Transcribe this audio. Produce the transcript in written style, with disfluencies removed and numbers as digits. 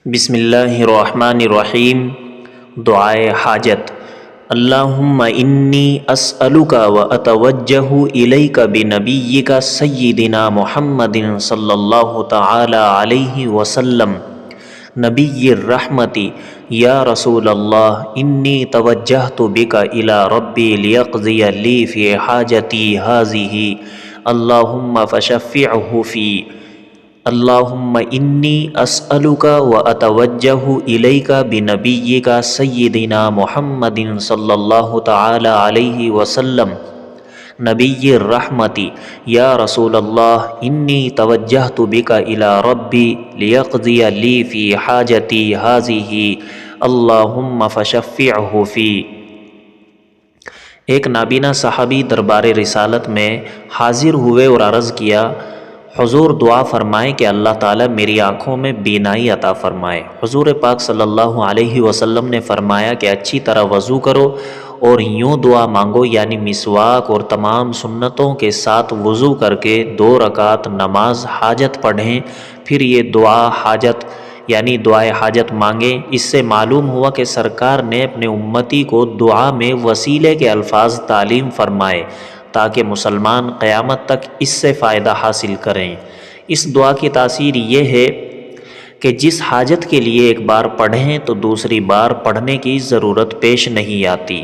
بسم اللہ الرحمن الرحیم۔ دعائے حاجت۔ اللہم انی اسألک و اتوجہ الیک بنبیک سیدنا محمد صلی اللہ تعالی علیہ وسلم نبی الرحمت یا رسول اللہ انی توجہت بک الی ربی لیقضی لی فی حاجتی ہذہ اللہم فشفعہ فی۔ اللہم انی اسألک و اتوجہ الیک بنبیک سیدنا محمد صلی اللہ تعالی علیہ وسلم نبی الرحمت یا رسول اللہ انی توجہت بک الی ربی لیقضی لی فی حاجتی ہذہ اللہم فشفعہ فی۔ ایک نابینا صحابی دربار رسالت میں حاضر ہوئے اور عرض کیا، حضور دعا فرمائیں کہ اللہ تعالیٰ میری آنکھوں میں بینائی عطا فرمائے۔ حضور پاک صلی اللہ علیہ وسلم نے فرمایا کہ اچھی طرح وضو کرو اور یوں دعا مانگو، یعنی مسواک اور تمام سنتوں کے ساتھ وضو کر کے 2 رکعت نماز حاجت پڑھیں، پھر یہ دعا حاجت یعنی دعائے حاجت مانگیں۔ اس سے معلوم ہوا کہ سرکار نے اپنے امتی کو دعا میں وسیلے کے الفاظ تعلیم فرمائے تاکہ مسلمان قیامت تک اس سے فائدہ حاصل کریں۔ اس دعا کی تاثیر یہ ہے کہ جس حاجت کے لیے ایک بار پڑھیں تو دوسری بار پڑھنے کی ضرورت پیش نہیں آتی۔